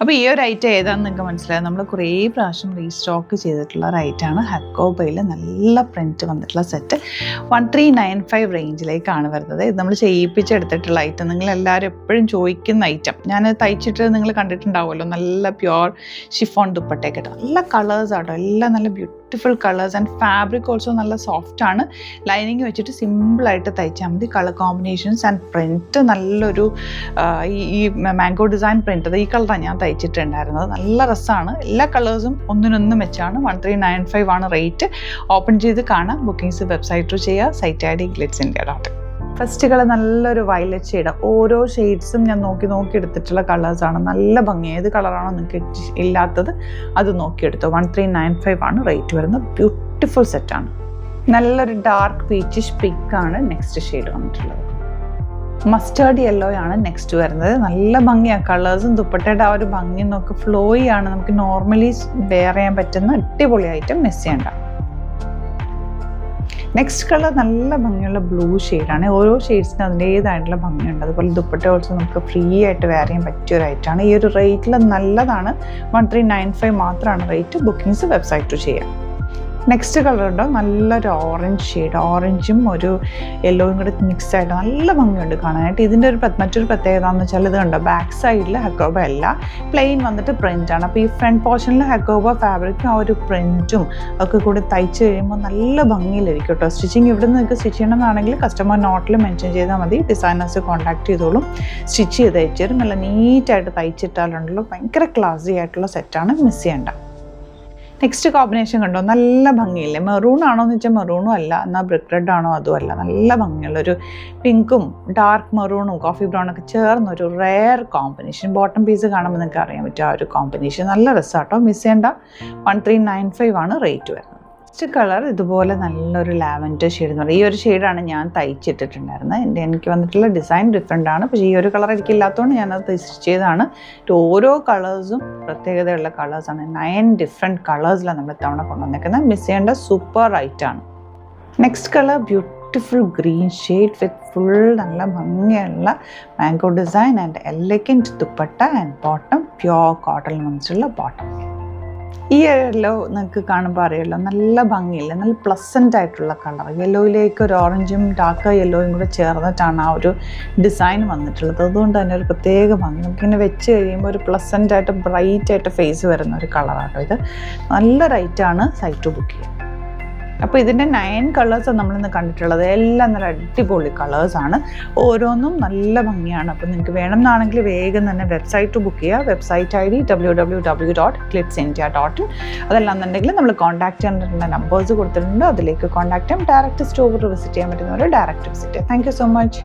അപ്പോൾ ഈ ഒരു ഐറ്റം ഏതാണെന്ന് നിങ്ങൾക്ക് മനസ്സിലായത് നമ്മൾ കുറേ പ്രാവശ്യം റീസ്റ്റോക്ക് ചെയ്തിട്ടുള്ള ഒരു ഐറ്റമാണ് ഹക്കോബയിൽ നല്ല പ്രിൻറ്റ് വന്നിട്ടുള്ള സെറ്റ് 1395 റേഞ്ചിലേക്കാണ് വരുന്നത്. ഇത് നമ്മൾ ചെയ്യിപ്പിച്ചെടുത്തിട്ടുള്ള ഐറ്റം നിങ്ങളെല്ലാവരും എപ്പോഴും ചോദിക്കുന്ന ഐറ്റം. ഞാൻ തയ്ച്ചിട്ട് നിങ്ങൾ കണ്ടിട്ടുണ്ടാവുമല്ലോ, നല്ല പ്യുവർ ഷിഫോൺ ദുപ്പട്ടയൊക്കെ ഇട്ട് നല്ല കളേഴ്സ് ആട്ടോ, എല്ലാം നല്ല beautiful colours and fabric also നല്ല സോഫ്റ്റ് ആണ്. ലൈനിങ് വെച്ചിട്ട് സിമ്പിളായിട്ട് തയ്ച്ചാൽ മതി. കളർ കോമ്പിനേഷൻസ് ആൻഡ് പ്രിൻറ്റ് നല്ലൊരു ഈ മാംഗോ ഡിസൈൻ പ്രിൻ്റ്, അത് ഈ കളറാണ് ഞാൻ തയ്ച്ചിട്ടുണ്ടായിരുന്നത്. നല്ല രസമാണ്. എല്ലാ കളേഴ്സും ഒന്നിനൊന്നും വെച്ചാണ്. 1395 ആണ് റേറ്റ്. ഓപ്പൺ ചെയ്ത് കാണാം. ബുക്കിംഗ്സ് വെബ്സൈറ്റ് ത്രൂ ചെയ്യുക. Site I D glitzindia.in. First colour നല്ലൊരു വയലറ്റ് ഷെയ്ഡ്. ഓരോ ഷെയ്ഡ്സും ഞാൻ നോക്കി എടുത്തിട്ടുള്ള കളേഴ്സാണ്. നല്ല ഭംഗി. ഏത് കളറാണോ നിങ്ങൾക്ക് ഇല്ലാത്തത് അത് നോക്കിയെടുത്തോ. 1395 ആണ് റേറ്റ് വരുന്നത്. ബ്യൂട്ടിഫുൾ സെറ്റാണ്. നല്ലൊരു ഡാർക്ക് പീച്ചിഷ് പിങ്ക് ആണ് നെക്സ്റ്റ് ഷെയ്ഡ് വന്നിട്ടുള്ളത്. മസ്റ്റേർഡ് യെല്ലോ ആണ് നെക്സ്റ്റ് വരുന്നത്. നല്ല ഭംഗിയാണ്. കളേഴ്സും ദുപ്പട്ടയുടെ ആ ഒരു ഭംഗി നോക്ക്. ഫ്ലോയി ആണ്. നമുക്ക് നോർമലി വെയർ ചെയ്യാൻ പറ്റുന്ന അടിപൊളി ഐറ്റം. മിസ് ചെയ്യണ്ട. നെക്സ്റ്റ് കളർ നല്ല ഭംഗിയുള്ള ബ്ലൂ ഷെയ്ഡാണ്. ഓരോ ഷെയ്ഡ്സിനും അതിൻ്റേതായിട്ടുള്ള ഭംഗിയുണ്ട്. അതുപോലെ ദുപ്പട്ട ഓൾസോ നമുക്ക് ഫ്രീ ആയിട്ട് വെയർ ചെയ്യാൻ പറ്റിയ ഒരു ഐറ്റമാണ്. ഈ ഒരു റേറ്റിൽ നല്ലതാണ്. 1395 മാത്രമാണ് റേറ്റ്. ബുക്കിംഗ്സ് വെബ്സൈറ്റ് ത്രൂ ചെയ്യാം. നെക്സ്റ്റ് കളർ ഉണ്ടോ നല്ലൊരു ഓറഞ്ച് ഷെയ്ഡ്. ഓറഞ്ചും ഒരു യെല്ലോയും കൂടെ മിക്സ് ആയിട്ട് നല്ല ഭംഗിയുണ്ട് കാണാനായിട്ട്. ഇതിൻ്റെ ഒരു മറ്റൊരു പ്രത്യേകത എന്ന് വെച്ചാൽ ഇത് കണ്ടോ, ബാക്ക് സൈഡിൽ ഹക്കോബ അല്ല, പ്ലെയിൻ വന്നിട്ട് പ്രിൻ്റാണ്. അപ്പോൾ ഈ ഫ്രണ്ട് പോർഷനിൽ ഹക്കോബ ഫാബ്രിക്കും ആ ഒരു പ്രിൻറ്റും ഒക്കെ കൂടി തയ്ച്ച് കഴിയുമ്പോൾ നല്ല ഭംഗിയിലിരിക്കും കേട്ടോ. സ്റ്റിച്ചിങ് ഇവിടെ നിന്ന് നിങ്ങൾക്ക് സ്റ്റിച്ച് ചെയ്യണമെന്നാണെങ്കിൽ കസ്റ്റമർ നോട്ടിൽ മെൻഷൻ ചെയ്താൽ മതി. ഡിസൈനേഴ്സ് കോൺടാക്ട് ചെയ്തോളും. സ്റ്റിച്ച് ചെയ്ത് അയച്ചുതരും. നല്ല നീറ്റായിട്ട് തയ്ച്ചിട്ടാലുണ്ടല്ലോ ഭയങ്കര ക്ലാസി ആയിട്ടുള്ള സെറ്റാണ്. മിസ് ചെയ്യേണ്ട. നെക്സ്റ്റ് കോമ്പിനേഷൻ കണ്ടോ, നല്ല ഭംഗിയില്ലേ. മെറൂൺ ആണോ എന്ന് വെച്ചാൽ മെറൂണും അല്ല, എന്നാൽ ബ്രിക്ക് റെഡ് ആണോ അതും അല്ല. നല്ല ഭംഗിയുള്ളൊരു പിങ്കും ഡാർക്ക് മെറൂണും കോഫി ബ്രൗണൊക്കെ ചേർന്നൊരു റെയർ കോമ്പിനേഷൻ. ബോട്ടം പീസ് കാണുമ്പോൾ നിങ്ങൾക്ക് അറിയാൻ പറ്റും ആ ഒരു കോമ്പിനേഷൻ. നല്ല രസമാട്ടോ. മിസ് ചെയ്യേണ്ട. 1395 ആണ് റേറ്റ് വരുന്നത്. നെക്സ്റ്റ് കളർ ഇതുപോലെ നല്ലൊരു ലാവൻഡർ ഷെയ്ഡ് എന്ന് പറയും. ഈ ഒരു ഷെയ്ഡാണ് ഞാൻ തയ്ച്ചിട്ടിട്ടുണ്ടായിരുന്നത്. എനിക്ക് വന്നിട്ടുള്ള ഡിസൈൻ ഡിഫറെൻ്റ് ആണ്. പക്ഷേ ഈ ഒരു കളർ എനിക്കില്ലാത്തതുകൊണ്ട് ഞാനത് സ്റ്റിച്ച് ചെയ്തതാണ്. ഓരോ കളേഴ്സും പ്രത്യേകതയുള്ള കളേഴ്സാണ്. 9 ഡിഫറെൻറ്റ് കളേഴ്സിലാണ് നമ്മൾ തവണ കൊണ്ടുവന്നേക്കുന്നത്. മിസ് ചെയ്യേണ്ട സൂപ്പർ റൈറ്റാണ്. Next colour beautiful green shade with full നല്ല ഭംഗിയുള്ള mango design and elegant dupatta and bottom pure cotton വന്നിട്ടുള്ള ബോട്ടം. ഈ യെല്ലോ നിങ്ങൾക്ക് കാണുമ്പോൾ അറിയാമല്ലോ, നല്ല ഭംഗിയില്ല, നല്ല പ്ലസൻ്റ് ആയിട്ടുള്ള കളർ. യെല്ലോയിലേക്ക് ഒരു ഓറഞ്ചും ഡാർക്ക് യെല്ലോയും കൂടെ ചേർന്നിട്ടാണ് ആ ഒരു ഡിസൈൻ വന്നിട്ടുള്ളത്. അതുകൊണ്ട് തന്നെ ഒരു പ്രത്യേക ഭംഗി. നമുക്കിങ്ങനെ വെച്ച് കഴിയുമ്പോൾ ഒരു പ്ലസൻ്റ് ആയിട്ട് ബ്രൈറ്റ് ആയിട്ട് ഫേസ് വരുന്ന ഒരു കളറാണ് ഇത്. നല്ല റേറ്റാണ്. സൈറ്റ് ബുക്ക് ചെയ്യുക. അപ്പോൾ ഇതിൻ്റെ 9 കളേഴ്സാണ് നമ്മളിന്ന് കണ്ടിട്ടുള്ളത്. എല്ലാം നല്ല അടിപൊളി കളേഴ്സാണ്. ഓരോന്നും നല്ല ഭംഗിയാണ്. അപ്പോൾ നിങ്ങൾക്ക് വേണമെന്നാണെങ്കിൽ വേഗം തന്നെ വെബ്സൈറ്റ് ബുക്ക് ചെയ്യുക. Website I D www.glitzindia.in. അതല്ലാന്നുണ്ടെങ്കിൽ നമ്മൾ കോൺടാക്ട് ചെയ്യാനുള്ള നമ്പേഴ്സ് കൊടുത്തിട്ടുണ്ട്. അതിലേക്ക് കോൺടാക്ട് ചെയ്യാം. ഡയറക്റ്റ് സ്റ്റോർ വിസിറ്റ് ചെയ്യാൻ പറ്റുന്നവർ ഡയറക്റ്റ് വിസിറ്റ് ചെയ്യാം. Thank you so much.